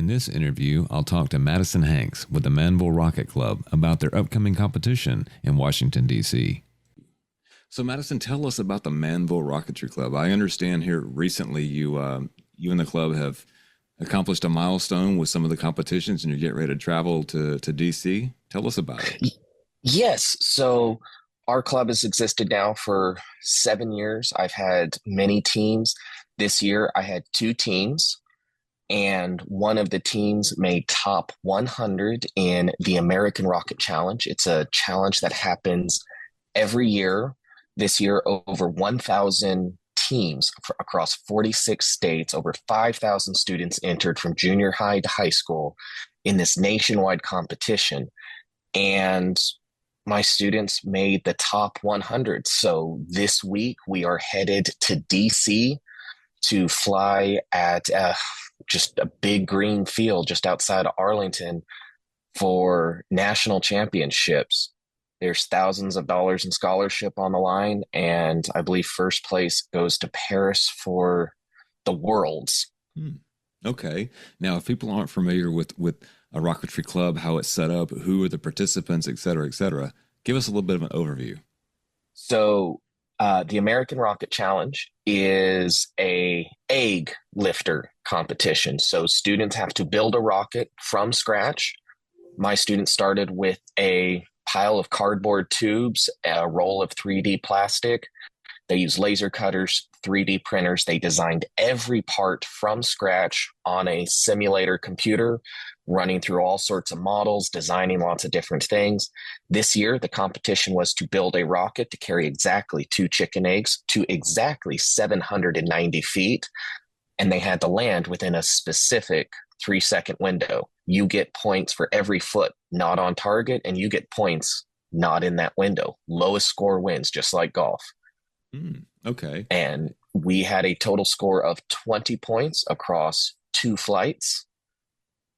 In this interview, I'll talk to Madison Hanks with the Manvel Rocket Club about their upcoming competition in Washington, D.C. So, Madison, tell us about the Manvel Rocketry Club. I understand here recently you and the club have accomplished a milestone with some of the competitions and you're getting ready to travel to D.C. Tell us about it. Yes. So our club has existed now for 7 years. I've had many teams. This year I had two teams, and one of the teams made top 100 in the American Rocket Challenge. It's a challenge that happens every year. This year, over 1,000 teams across 46 states, over 5,000 students entered from junior high to high school in this nationwide competition. And my students made the top 100. So this week we are headed to DC to fly at just a big green field just outside of Arlington for national championships. There's thousands of dollars in scholarship on the line, and I believe first place goes to Paris for the Worlds. Hmm. Okay. Now, if people aren't familiar with a rocketry club, how it's set up, who are the participants, et cetera, give us a little bit of an overview. So the American Rocket Challenge is a egg lifter competition. So students have to build a rocket from scratch. My students started with a pile of cardboard tubes, a roll of 3D plastic. They use laser cutters, 3D printers. They designed every part from scratch on a simulator computer, running through all sorts of models, designing lots of different things. This year, the competition was to build a rocket to carry exactly two chicken eggs to exactly 790 feet. And they had to land within a specific 3-second window. You get points for every foot not on target, and you get points not in that window. Lowest score wins, just like golf. Okay. And we had a total score of 20 points across two flights.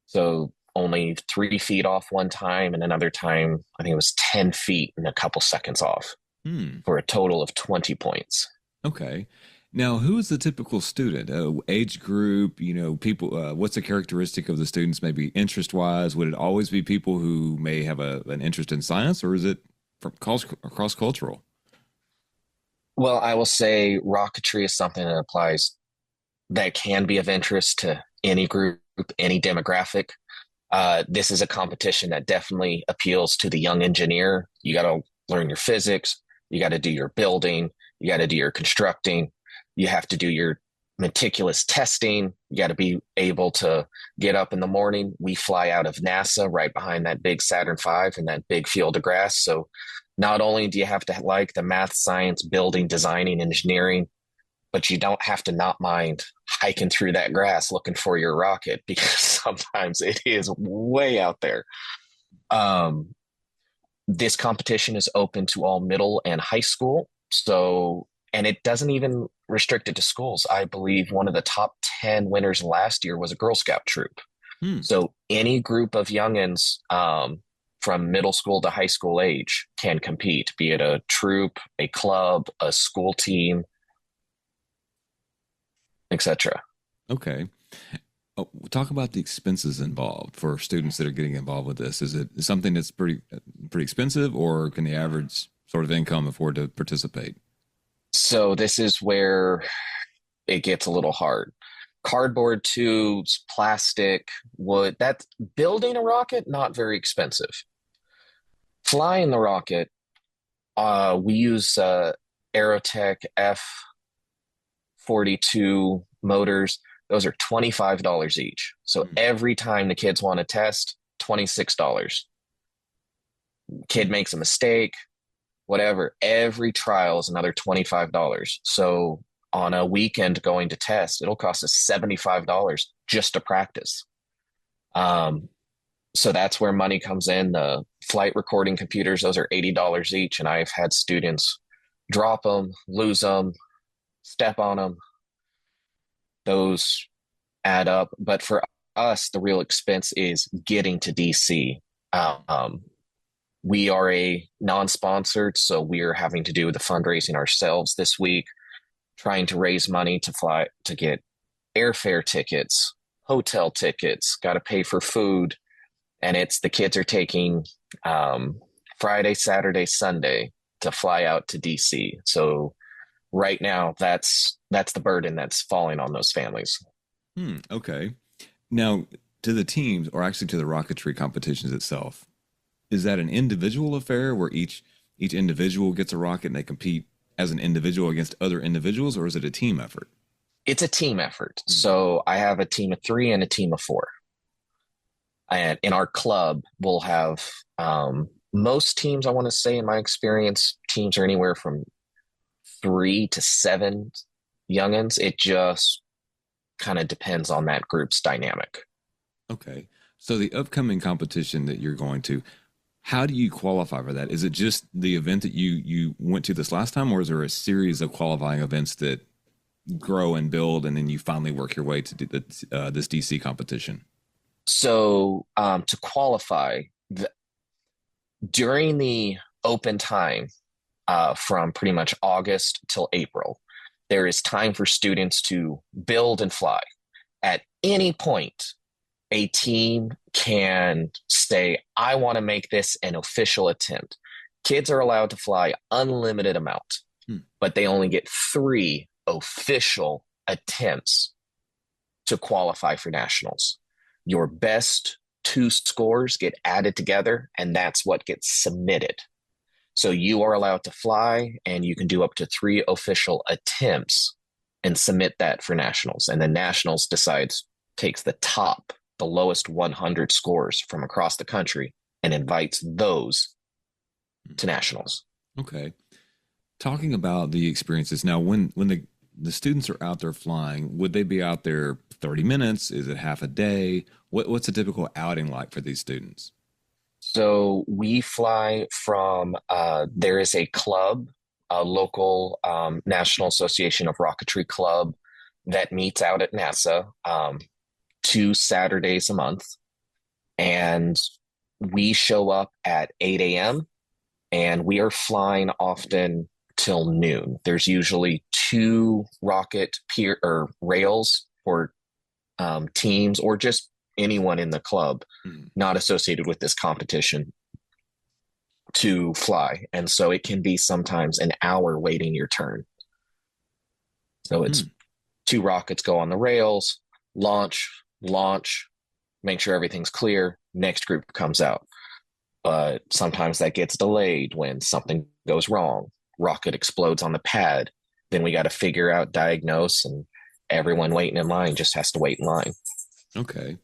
So only 3 feet off one time, and another time, I think it was 10 feet and a couple seconds off Hmm. for a total of 20 points. Okay. Now, who is the typical student? Age group, people, what's the characteristic of the students, maybe interest wise? Would it always be people who may have an interest in science, or is it from cross cultural? Well, I will say rocketry is something that applies that can be of interest to any group, any demographic. This is a competition that definitely appeals to the young engineer. You got to learn your physics, you got to do your building, you got to do your constructing, you have to do your meticulous testing. You got to be able to get up in the morning. We fly out of NASA right behind that big Saturn V and that big field of grass. So not only do you have to like the math, science, building, designing, engineering, but you don't have to not mind hiking through that grass looking for your rocket because sometimes it is way out there. Um, this competition is open to all middle and high school. So, and it doesn't even restrict it to schools. I believe one of the top 10 winners last year was a Girl Scout troop. Hmm. So any group of youngins from middle school to high school age can compete, be it a troop, a club, a school team, etc. Okay. Oh, talk about the expenses involved for students that are getting involved with this. Is it something that's pretty expensive, or can the average sort of income afford to participate? So this is where it gets a little hard. Cardboard tubes, plastic, wood, that's building a rocket, not very expensive. Flying the rocket, we use Aerotech F-42 motors. Those are $25 each. So Hmm. every time the kids want to test, $26. Kid makes a mistake, whatever. Every trial is another $25. So on a weekend going to test, it'll cost us $75 just to practice. Um, so that's where money comes in. The flight recording computers, those are $80 each. And I've had students drop them, lose them, step on them. Those add up. But for us, the real expense is getting to DC. Um, we are a non-sponsored, so we're having to do the fundraising ourselves this week, trying to raise money to fly to get airfare tickets hotel tickets, got to pay for food, and it's the kids are taking um, Friday, Saturday, Sunday to fly out to DC. So right now, that's the burden that's falling on those families. Okay. Now, to the teams, or actually to the rocketry competitions itself, is that an individual affair where each individual gets a rocket and they compete as an individual against other individuals, or is it a team effort? It's a team effort. Hmm. So I have a team of three and a team of four. And in our club, we'll have most teams, I want to say, in my experience, teams are anywhere from 3 to 7 youngins. It just kind of depends on that group's dynamic. Okay. So the upcoming competition that you're going to, how do you qualify for that? Is it just the event that you went to this last time, or is there a series of qualifying events that grow and build, and then you finally work your way to this DC competition? So to qualify, during the open time from pretty much August till April, there is time for students to build and fly. At any point, a team can say, I want to make this an official attempt. Kids are allowed to fly unlimited amount, Hmm. but they only get 3 official attempts to qualify for nationals. Your best 2 scores get added together, and that's what gets submitted. So you are allowed to fly, and you can do up to 3 official attempts and submit that for nationals. And then nationals decides, takes the lowest 100 scores from across the country and invites those to nationals. Okay. Talking about the experiences now, when the students are out there flying, would they be out there 30 minutes? Is it half a day? What's a typical outing like for these students? So we fly from, there is a club, a local National Association of Rocketry Club that meets out at NASA 2 Saturdays a month. And we show up at 8 a.m. and we are flying often till noon. There's usually 2 rocket pier or rails for teams or just anyone in the club Hmm. not associated with this competition to fly. And so it can be sometimes an hour waiting your turn. So Hmm. it's 2 rockets go on the rails, launch, make sure everything's clear. Next group comes out. But sometimes that gets delayed when something goes wrong. Rocket explodes on the pad. Then we got to figure out, diagnose, and everyone waiting in line just has to wait in line. Okay.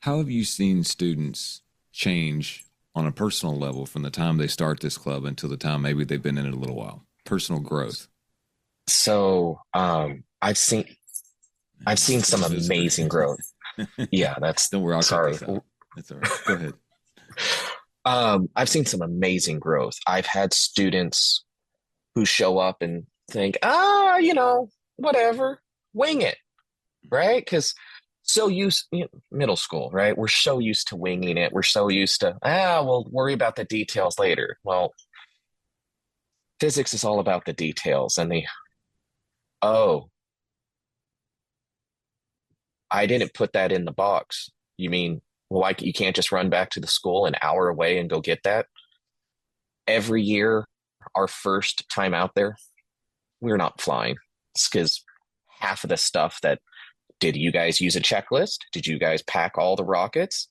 How have you seen students change on a personal level from the time they start this club until the time maybe they've been in it a little while? Personal growth. So I've seen It's a some visitor. amazing growth. Yeah, that's Don't worry, I'll cut sorry. this out. That's all right. Go ahead. I've seen some amazing growth. I've had students who show up and think, whatever, wing it, right? Because middle school, right? We're so used to winging it. We're so used to, we'll worry about the details later. Well, physics is all about the details and oh, I didn't put that in the box. You mean, well, you can't just run back to the school an hour away and go get that? Every year, our first time out there, we're not flying. It's because half of the stuff that did you guys use a checklist? Did you guys pack all the rockets?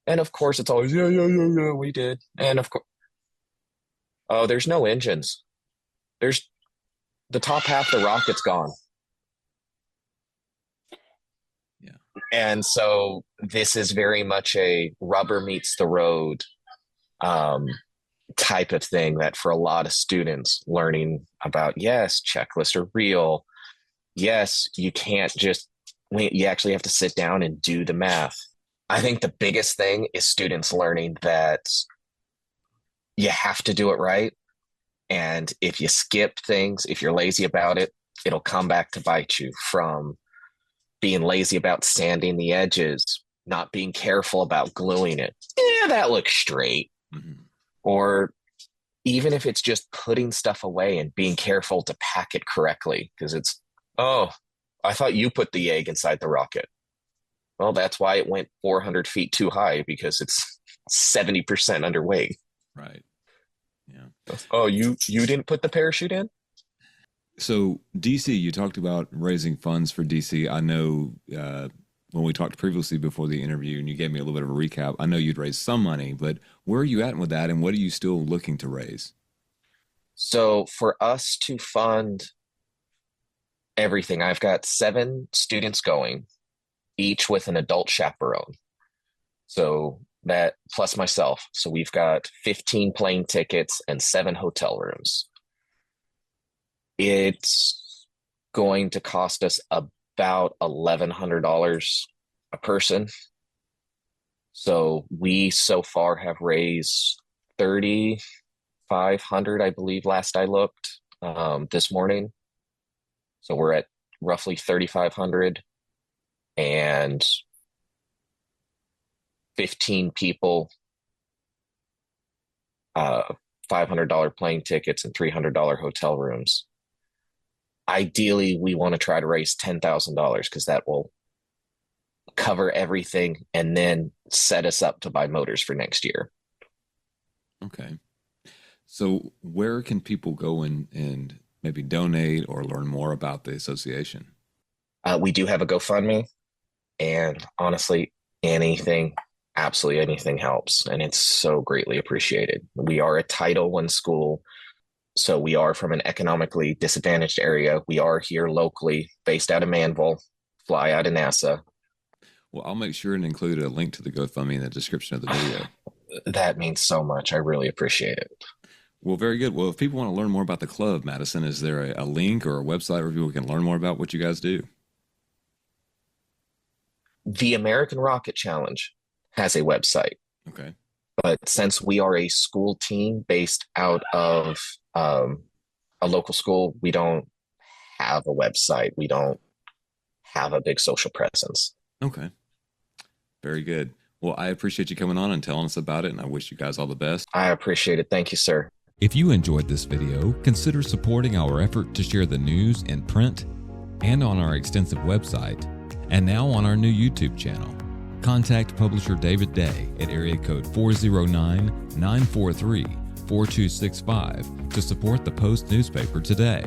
And of course, it's always, yeah, yeah, yeah, yeah, we did. And of course, oh, there's no engines. There's the top half of the rocket's gone. Yeah. And so this is very much a rubber meets the road um, type of thing that for a lot of students learning about, yes, checklists are real. Yes, you can't just, you actually have to sit down and do the math. I think the biggest thing is students learning that you have to do it right. And if you skip things, if you're lazy about it, it'll come back to bite you from being lazy about sanding the edges, not being careful about gluing it. Yeah, that looks straight. Mm-hmm. Or even if it's just putting stuff away and being careful to pack it correctly, because oh, I thought you put the egg inside the rocket. Well, that's why it went 400 feet too high because it's 70% underweight. Right. Yeah. Oh, you didn't put the parachute in? So DC, you talked about raising funds for DC. I know when we talked previously before the interview, and you gave me a little bit of a recap. I know you'd raised some money, but where are you at with that, and what are you still looking to raise? So for us to fund everything, I've got 7 students going, each with an adult chaperone. So that plus myself. So we've got 15 plane tickets and 7 hotel rooms. It's going to cost us about $1,100 a person. So we so far have raised 3,500, I believe, last I looked this morning. So we're at roughly 3,500 and 15 people, $500 plane tickets and $300 hotel rooms. Ideally, we want to try to raise $10,000 because that will cover everything and then set us up to buy motors for next year. Okay. So where can people go and maybe donate or learn more about the association? We do have a GoFundMe, and honestly, anything, absolutely anything helps, and it's so greatly appreciated. We are a Title I school, so we are from an economically disadvantaged area. We are here locally, based out of Manvel, fly out of NASA. Well, I'll make sure and include a link to the GoFundMe in the description of the video. That means so much. I really appreciate it. Well, very good. Well, if people want to learn more about the club, Madison, is there a link or a website where people can learn more about what you guys do? The American Rocket Challenge has a website. Okay. But since we are a school team based out of a local school, we don't have a website. We don't have a big social presence. Okay. Very good. Well, I appreciate you coming on and telling us about it, and I wish you guys all the best. I appreciate it. Thank you, sir. If you enjoyed this video, consider supporting our effort to share the news in print and on our extensive website, and now on our new YouTube channel. Contact publisher David Day at area code 409-943-4265 to support the Post newspaper today.